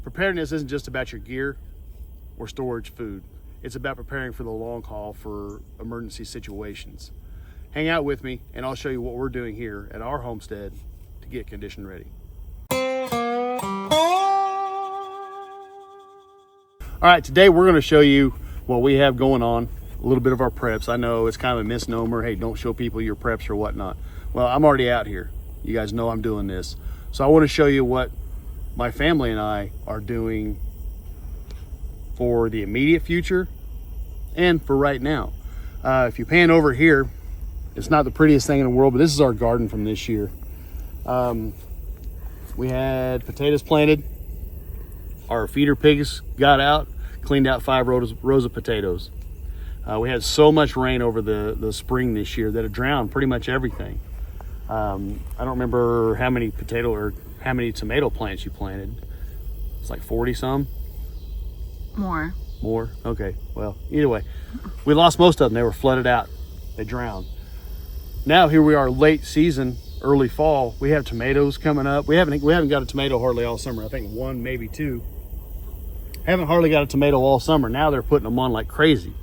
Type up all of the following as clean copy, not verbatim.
preparedness isn't just about your gear or storage food. It's about preparing for the long haul for emergency situations. Hang out with me and I'll show you what we're doing here at our homestead to get condition ready. All right, today we're going to show you what we have going on, a little bit of our preps. I know it's kind of a misnomer, hey, don't show people your preps or whatnot. Well, I'm already out here. You guys know I'm doing this. So I want to show you what my family and I are doing for the immediate future and for right now. If you pan over here, it's not the prettiest thing in the world, but this is our garden from this year. We had potatoes planted. Our feeder pigs got out, cleaned out 5 rows of potatoes. We had so much rain over the spring this year that it drowned pretty much everything. I don't remember how many tomato plants you planted. It's like 40 some? More. More? Okay, well, either way, we lost most of them. They were flooded out. They drowned. Now here we are, late season, early fall. We have tomatoes coming up. We haven't got a tomato hardly all summer. I think 1, maybe 2. Haven't hardly got a tomato all summer. Now they're putting them on like crazy.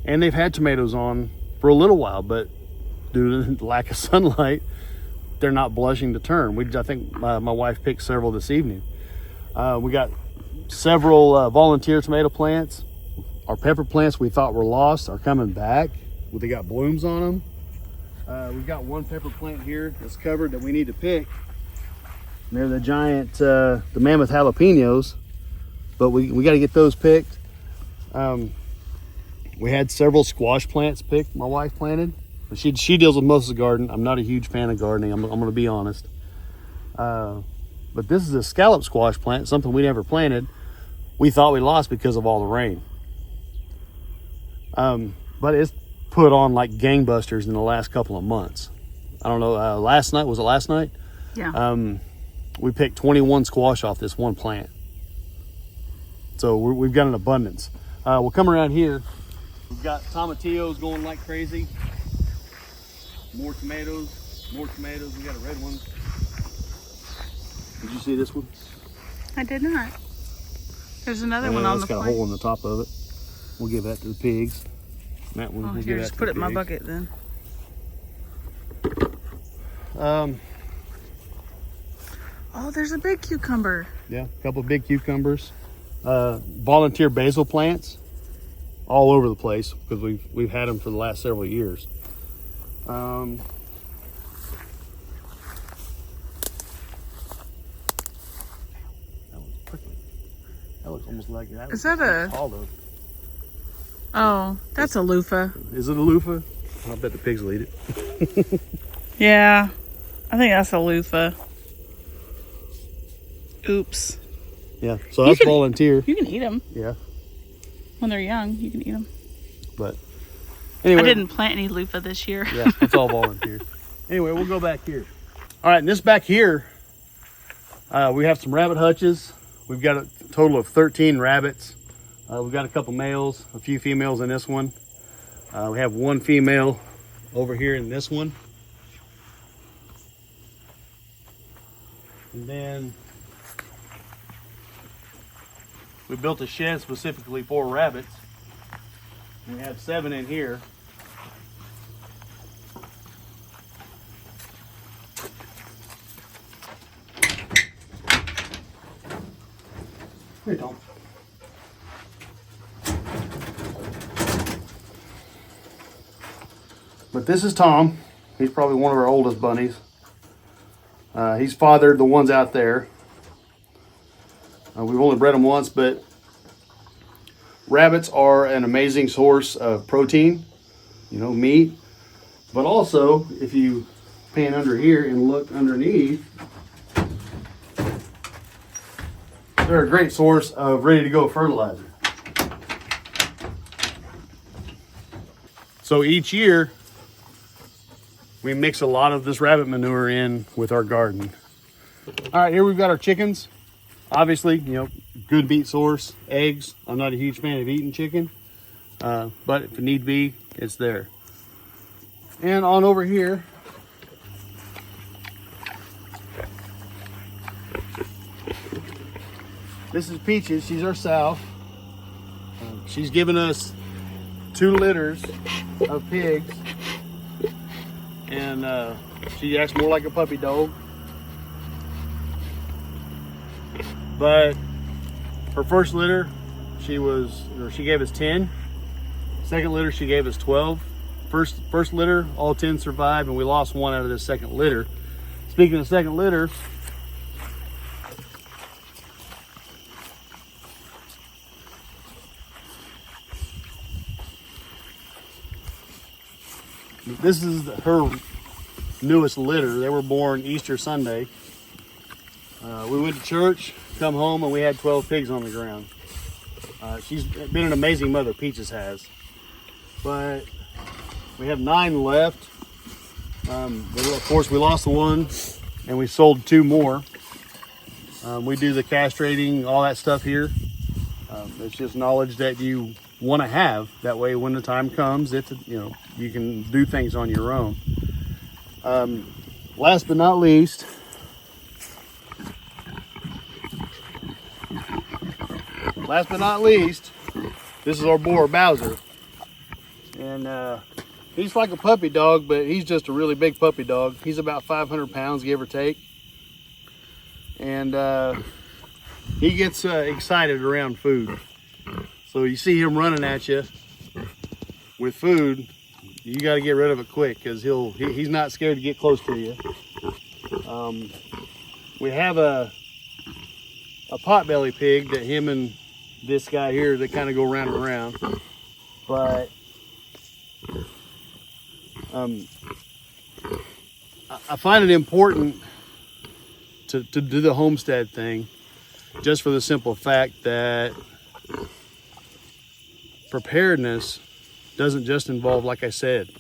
And they've had tomatoes on for a little while, but due to the lack of sunlight, they're not blushing to turn. I think my wife picked several this evening. We got several volunteer tomato plants. Our pepper plants we thought were lost are coming back. They got blooms on them. We've got one pepper plant here that's covered that we need to pick. And they're the giant, the mammoth jalapenos, but we got to get those picked. We had several squash plants picked, my wife planted. But she deals with most of the garden. I'm not a huge fan of gardening, I'm going to be honest. But this is a scallop squash plant, something we never planted. We thought we lost because of all the rain. But it's put on like gangbusters in the last couple of months. I don't know, was it last night? Yeah. We picked 21 squash off this one plant. So we've got an abundance. We'll come around here. We've got tomatillos going like crazy. More tomatoes. We got a red one. Did you see this one? I did not. There's another one on the plant. It's got a hole in the top of it. We'll give that to the pigs. And that one, we'll give that just to put the it in my pigs. bucket then. Oh, there's a big cucumber. Yeah, a couple of big cucumbers. Volunteer basil plants all over the place because we've had them for the last several years. That one's prickly. That looks almost like that. Is that a? Olive. Oh, that's a loofah. Is it a loofah? I bet the pigs will eat it. Yeah, I think that's a loofah. Oops. Yeah, so that's volunteer. You can eat them. Yeah. When they're young, you can eat them. But anyway. I didn't plant any loofah this year. Yeah, it's all volunteer. Anyway, we'll go back here. All right, and this back here, we have some rabbit hutches. We've got a total of 13 rabbits. We've got a couple males, a few females in this one. We have one female over here in this one. And then we built a shed specifically for rabbits. We have 7 in here. Here, Tom. But this is Tom. He's probably one of our oldest bunnies. He's fathered the ones out there. We've only bred them once, but rabbits are an amazing source of protein, meat. But also, if you pan under here and look underneath, they're a great source of ready-to-go fertilizer. So each year, we mix a lot of this rabbit manure in with our garden. All right, here we've got our chickens. Obviously, good meat source, eggs. I'm not a huge fan of eating chicken, but if it need be, it's there. And on over here, This is Peaches. She's our sow. She's given us 2 litters of pigs, and she acts more like a puppy dog. But her first litter, she gave us 10. Second litter, she gave us 12. First litter, all 10 survived, and we lost 1 out of this second litter. Speaking of second litter, this is her newest litter. They were born Easter Sunday. We went to church, come home, and we had 12 pigs on the ground. She's been an amazing mother, Peaches has. But we have 9 left. Of course, we lost the 1, and we sold 2 more. We do the castrating, all that stuff here. It's just knowledge that you want to have. That way, when the time comes, you can do things on your own. Last but not least, this is our boar, Bowser. And he's like a puppy dog, but he's just a really big puppy dog. He's about 500 pounds, give or take. And he gets excited around food. So you see him running at you with food, you got to get rid of it quick, because he's not scared to get close to you. We have a potbelly pig that him and this guy here, they kind of go round and around. But I find it important to do the homestead thing, just for the simple fact that preparedness doesn't just involve, like I said,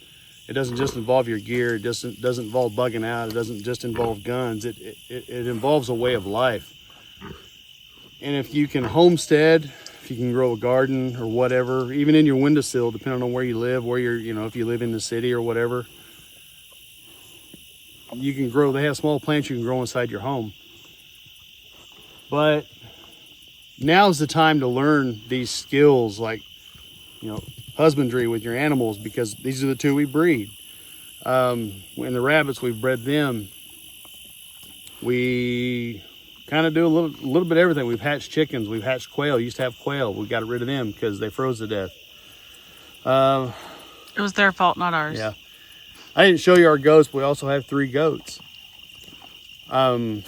it doesn't just involve your gear. It doesn't involve bugging out. It doesn't just involve guns. It involves a way of life. And if you can homestead, if you can grow a garden or whatever, even in your windowsill, depending on where you live, if you live in the city or whatever, you can grow. They have small plants you can grow inside your home. But now's the time to learn these skills, like, husbandry with your animals, because these are the 2 we breed. And the rabbits, we've bred them. We kind of do a little bit of everything. We've hatched chickens, we've hatched quail. Used to have quail. We got rid of them because they froze to death. It was their fault, not ours. Yeah. I didn't show you our goats, but we also have 3 goats. One,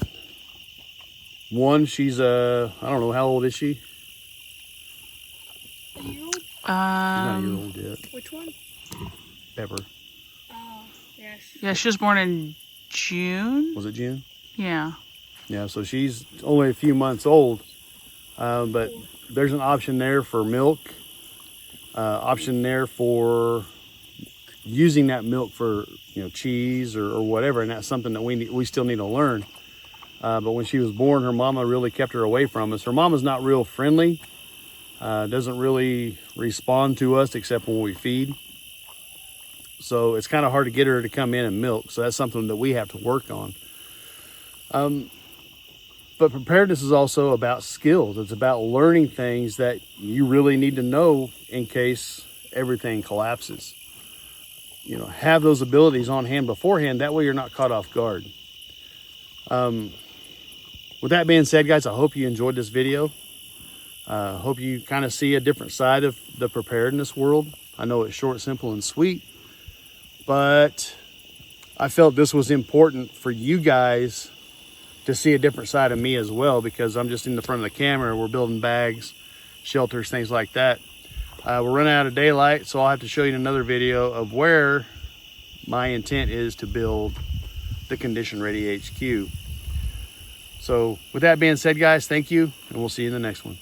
she's I don't know, how old is she? A year old? She's not a year old yet. Which one? Pepper. Oh, yes. Yeah, she was born in June. Was it June? Yeah. Yeah, so she's only a few months old, but there's an option there for milk, option there for using that milk for cheese or whatever, and that's something that we still need to learn. But when she was born, her mama really kept her away from us. Her mama's not real friendly, doesn't really respond to us except when we feed. So it's kind of hard to get her to come in and milk. So that's something that we have to work on. But preparedness is also about skills. It's about learning things that you really need to know in case everything collapses. Have those abilities on hand beforehand. That way you're not caught off guard. With that being said, guys, I hope you enjoyed this video. Hope you kind of see a different side of the preparedness world. I know it's short, simple, and sweet, but I felt this was important for you guys to see a different side of me as well, because I'm just in the front of the camera. We're building bags, shelters, things like that. We're running out of daylight, so I'll have to show you in another video of where my intent is to build the Condition Ready HQ. So with that being said, guys, thank you, and we'll see you in the next one.